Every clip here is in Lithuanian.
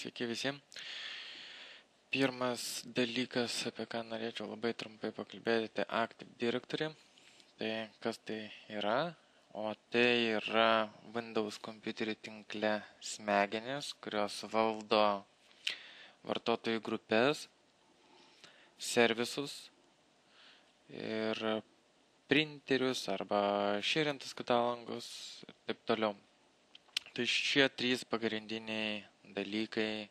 Sveiki visi. Pirmas dalykas, apie ką norėčiau labai trumpai pakalbėti, tai Active Directory. Tai kas tai yra? O tai yra Windows kompiuterių tinkle smegenys, kurios valdo vartotojų grupės, servisus ir printerius arba šėrintus katalangus ir taip toliau. Tai šie trys pagrindiniai dalykai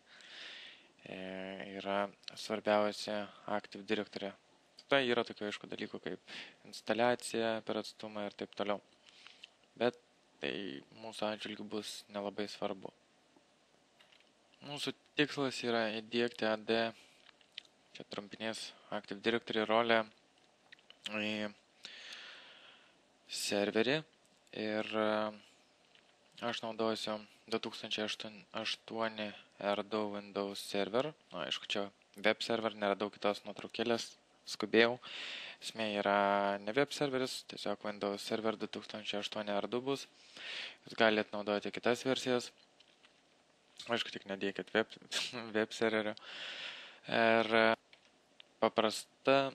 yra svarbiausia Active Directory. Tai yra tokių aišku dalykų kaip instaliacija per atstumą ir taip toliau. Bet tai mūsų atžvilgiu bus nelabai svarbu. Mūsų tikslas yra įdiegti AD, čia trumpinės Active Directory rolę į serverį ir aš naudosiu 2008 R2 Windows server. Aišku, čia web server, neradau kitos nuotraukėlės, skubėjau. Esmė yra ne web serveris, tiesiog Windows server 2008 R2 bus. Jūs galite naudoti kitas versijas. Aišku, tik nedėkit web serverio. Ir paprasta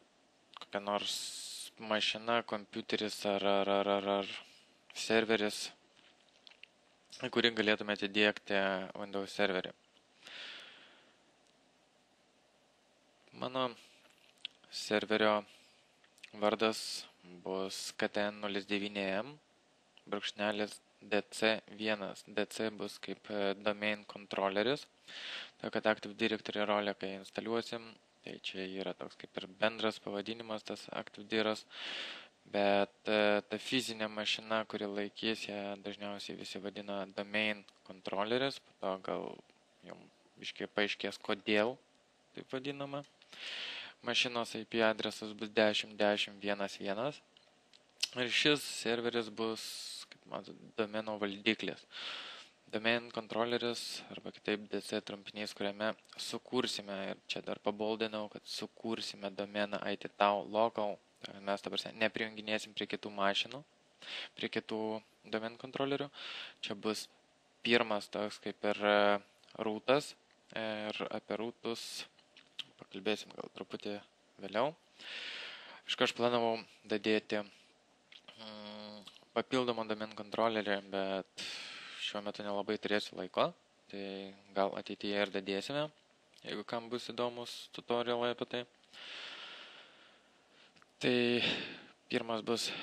kokia nors mašina, kompiuteris ar serveris, į kurį galėtumėte įdiegti Windows serverį. Mano serverio vardas bus KTN09M /DC1. DC bus kaip domain controlleris. Tai kad Active Directory rolę, kai instaliuosim, tai čia yra toks kaip ir bendras pavadinimas, tas Active Diras. Bet ta fizinė mašina, kuri laikys, ją dažniausiai visi vadina domain controlleris, po to gal jums biškiai paaiškės, kodėl taip vadinama. Mašinos IP adresas bus 10.10.1.1 ir šis serveris bus, kaip matote, domeno valdiklis. Domain controlleris arba kitaip DC trumpinys, kuriame sukursime, ir čia dar paboldinau, kad sukursime domeną IT-tau local. Mes neprijunginėsim prie kitų mašinų, prie kitų domain kontrolerių. Čia bus pirmas toks kaip ir rūtas ir apie rūtus pakalbėsim gal truputį vėliau. Aš planavau dadėti papildomą domain kontrolerį, bet šiuo metu nelabai turėsiu laiko, tai gal ateityje ir dadėsime, jeigu kam bus įdomus tutorialai apie tai. Tai pirmas bus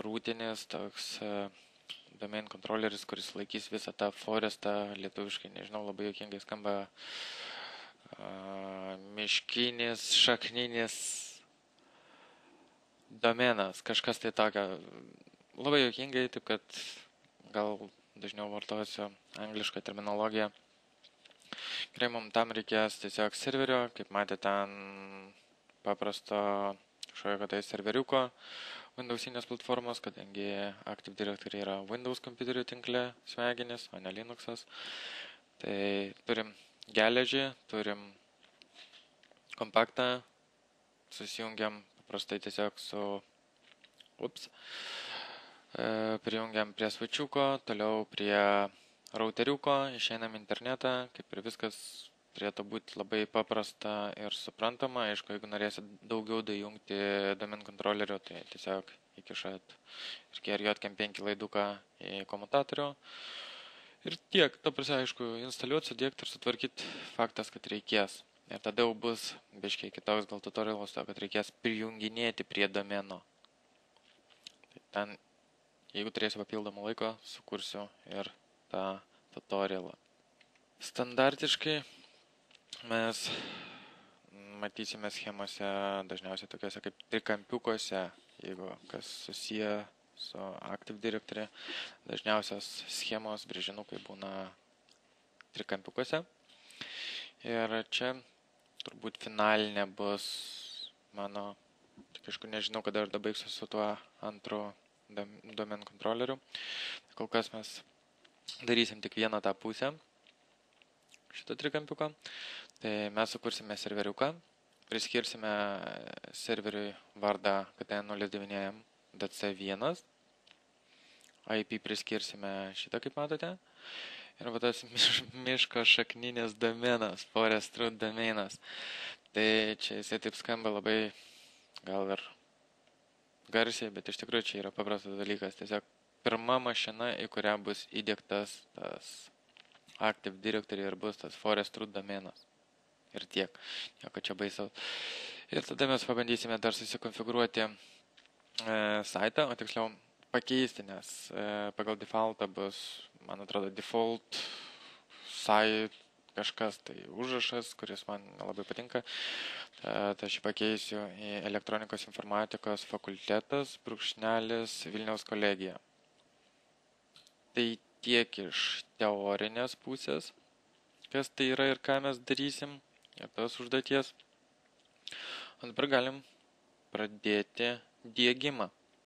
rūtinis toks domain controlleris, kuris laikys visą tą forestą, lietuviškai, nežinau, labai juokingai skamba, miškinis, šakninis domenas, kažkas tai tokio, labai juokingai, taip kad gal dažniau vartosiu anglišką terminologiją. Gerai, mums tam reikės tiesiog serverio, kaip matėte, ten paprasto kažkokio tai serveriuko Windowsinės platformos, kadangi Active Directory yra Windows kompiuterių tinkle smegenis, o ne Linuxas. Tai turim geležį, turim kompaktą, susijungiam paprastai tiesiog prijungiam prie switchiuko, toliau prie routeriuko, išeinam internetą, kaip ir viskas turėtų būti labai paprasta ir suprantama. Aišku, jeigu norėsit daugiau dajungti domain kontrolerių, tai tiesiog įkišat ir JKM5 laiduką į komutatorių. Ir tiek, aišku, instaliuoti, sudėkti ir sutvarkyti faktas, kad reikės. Ir tada jau bus biškiai kitoks gal tutorialas, to, kad reikės prijunginėti prie domeno. Tai ten, jeigu turėsiu papildomą laiko, sukursiu ir tą tutorialą. Standartiškai mes matysime schemose dažniausiai tokiuose kaip trikampiukuose, jeigu kas susiję su Active Directory, dažniausios schemos brėžinukai būna trikampiukuose. Ir čia turbūt finalinė bus mano, tik aišku nežinau, kada aš dabaigsiu su tuo antru domain kontroleriu. Kol kas mes darysim tik vieną tą pusę šito trikampiuko. Tai mes sukursime serveriuką, priskirsime serveriui vardą KTN09M DC1, IP priskirsime šitą, kaip matote, Ir va tas miško šakninis domenas, forest root domeinas. Tai čia jisai taip skamba labai gal ir garsiai, bet iš tikrųjų čia yra paprastas dalykas. Tiesiog pirma mašina, į kurią bus įdėktas tas Active Directory ir bus tas forest root domenas. Ir tiek. Nieko čia baisaus. Ir tada mes pabandysime dar susikonfigūruoti saitą, o tiksliau pakeisti, nes pagal defaultą bus, man atrodo, default site kažkas, tai užrašas, kuris man labai patinka. Tai aš jį pakeisiu į elektronikos informatikos fakultetas, Vilniaus kolegija. Tai tiek iš teorinės pusės, kas tai yra ir ką mes darysim, ir tos užduoties. O dabar galim pradėti diegimą.